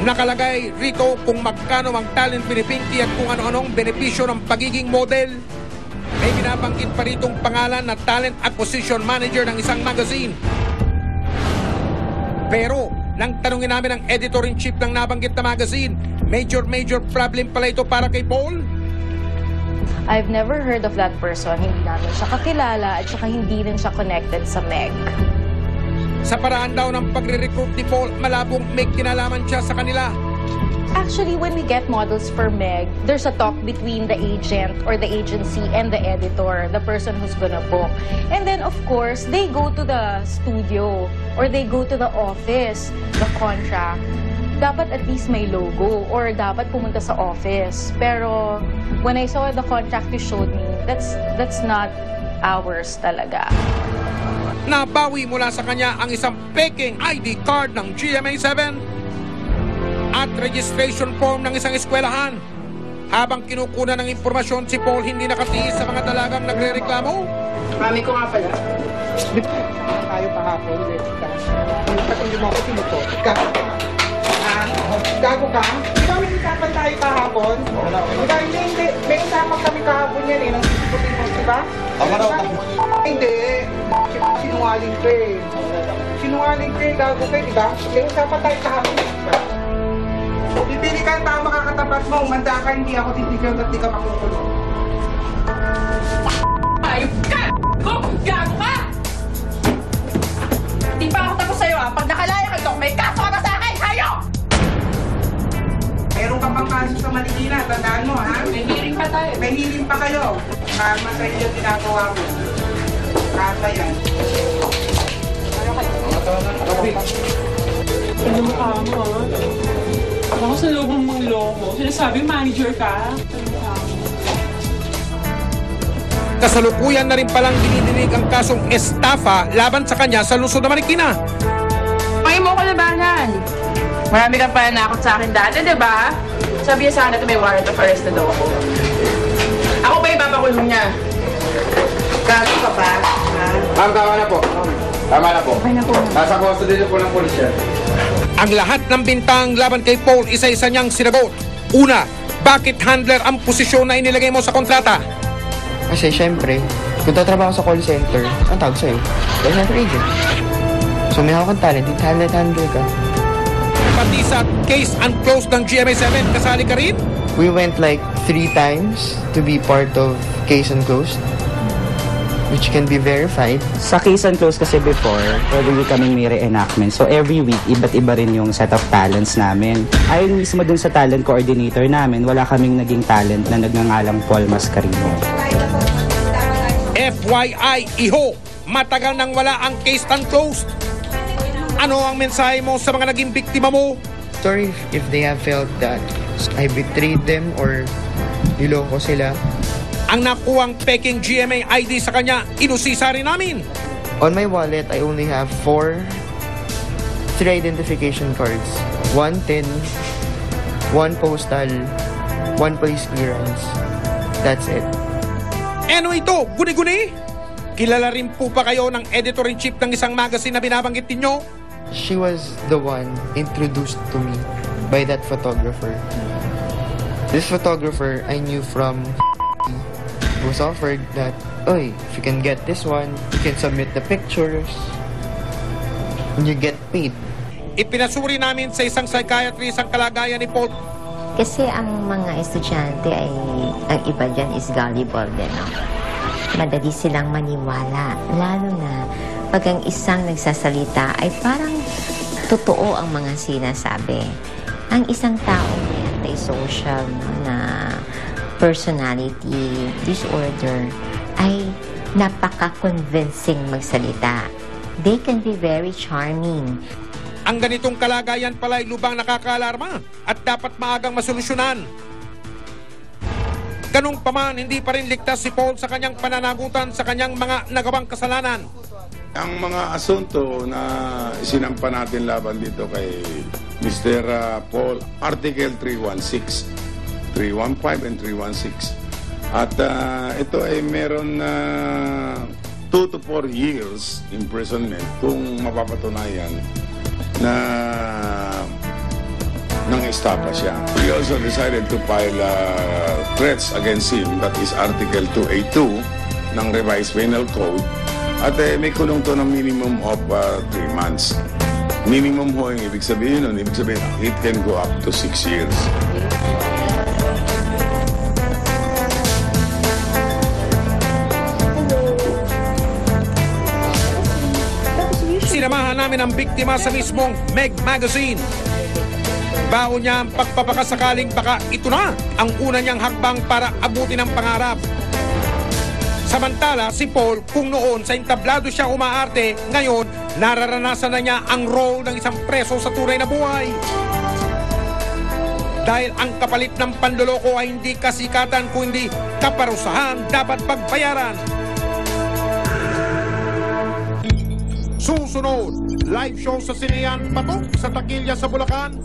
Nakalagay rito kung magkano ang talent pinipinki at kung ano-anong benepisyo ng pagiging model. May binabanggit pa ritong pangalan na talent acquisition manager ng isang magazine. Pero, nang tanungin namin ang editor-in-chief ng nabanggit na magazine, major problem pala ito para kay Paul. I've never heard of that person. Hindi namin siya kakilala at saka hindi rin siya connected sa Meg. Sa paraan daw ng pagre-recruit ni Paul, malabong may kinalaman siya sa kanila. Actually, when we get models for Meg, there's a talk between the agent or the agency and the editor, the person who's gonna book. And then, of course, they go to the studio or they go to the office, the contract. Dapat at least may logo or dapat pumunta sa office. Pero when I saw the contract you showed me, that's not ours talaga. Nabawi mula sa kanya ang isang peking ID card ng GMA7 at registration form ng isang eskwelahan. Habang kinukunan ng impormasyon, si Paul hindi nakatiis sa mga dalagang nagre-reklamo. Mami ko nga pala. Tayo kahapon, hindi mo ako sinuto. Gago ka? Ikaw may usapan tayo kahapon? Hindi. May usapan kami kahapon yan eh. Nang sisiputin mo, diba? Hindi. Sinungaling ka eh. Sinungaling ka eh. Gago ka eh, diba? May usapan tayo kahapon. Pipili ka yung tama makakatapat mo. Umanda ka, hindi ako titigil at di ka makukulong. Ayop ka! Gago ka! Di pa ako tapos sa'yo ah. Pag nakalaya ka ito, may kaso ka na sa akin! Hayop! Meron ka pang kaso sa Marikina, tandaan mo ha? May hearing pa tayo. May hearing pa kayo. Karma sa iyo ginagawa mo. Karma yan. Ano mukha mo ha? Ako sa loob ng mga loko. Sinasabi manager ka? Kasalukuyan na rin palang dinidinig ang kasong estafa laban sa kanya sa lungsod ng Marikina. May mo ko labanan. Marami kang pananakot sa akin dati, di ba? Sabi niya sa akin na may warrant of arrest na daw ako. Ako pa ipapakulong niya. Gago ka ba? Ma'am, tama na po. Tama na po. Okay na po. Nasa custody po ng pulisya. Ang lahat ng bintang laban kay Paul, isa-isa niyang sinagot. Una, bakit handler ang posisyon na inilagay mo sa kontrata? Kasi syempre, kung tatrabaho sa call center, ang tawag sa'yo, call center agent. So may hawak kang talent, handler ka. Pati sa case unclosed ng GMA7, kasali ka rin? We went like 3 times to be part of Case Unclosed, which can be verified. Sa Case Unclosed kasi before, every week kami may reenactment. So every week, iba't iba rin yung set of talents namin. Ayon mismo dun sa talent coordinator namin, wala kaming naging talent na nagngangalang Paul Mascarino. FYI, iho, matagal nang wala ang case unclosed. Ano ang mensahe mo sa mga naging biktima mo? Sorry if they have felt that I betrayed them or niloko sila. Ang nakuwang peking GMA ID sa kanya, inusisa rin namin. On my wallet, I only have 3 identification cards. 1 PIN, 1 postal, 1 police clearance. That's it. Ano ito? Guni-guni? Kilala rin po pa kayo ng editor-in-chief ng isang magazine na binabanggit ninyo? She was the one introduced to me by that photographer. This photographer I knew from was offered that, oy, if you can get this one, you can submit the pictures and you get paid. Ipinasuri namin sa isang psychiatrist ang kalagayan ni Paul. Kasi ang mga estudyante ay, ang iba dyan is gullible din. No? Madali silang maniwala, lalo na pag ang isang nagsasalita ay parang totoo ang mga sinasabi. Ang isang tao may antisocial na personality disorder ay napaka-convincing magsalita. They can be very charming. Ang ganitong kalagayan pala ay lubang nakakaalarma at dapat maagang masolusyonan. Ganun pa man, hindi pa rin ligtas si Paul sa kanyang pananagutan sa kanyang mga nagawang kasalanan. Ang mga asunto na isinampa natin laban dito kay Mr. Paul, Article 316, 315 and 316. At ito ay meron 2 to 4 years imprisonment kung mapapatunayan na nang estapa siya. We also decided to file threats against him, that is Article 282 ng Revised Penal Code. At may kulong to ng minimum of 3 months. Minimum ho yung ibig sabihin nun. Ibig sabihin, it can go up to 6 years. Sinamahan namin ang biktima sa mismong Meg Magazine. Baon niya ang pagpapakasakaling baka ito na ang una niyang hakbang para abutin ang pangarap. Samantala, si Paul, kung noon sa entablado siya umaarte, ngayon nararanasan na niya ang role ng isang preso sa tunay na buhay. Dahil ang kapalit ng panloloko ay hindi kasikatan kundi kaparusahan dapat pagbayaran. Susunod, live show sa Sineyan Patok sa Takilya sa Bulacan.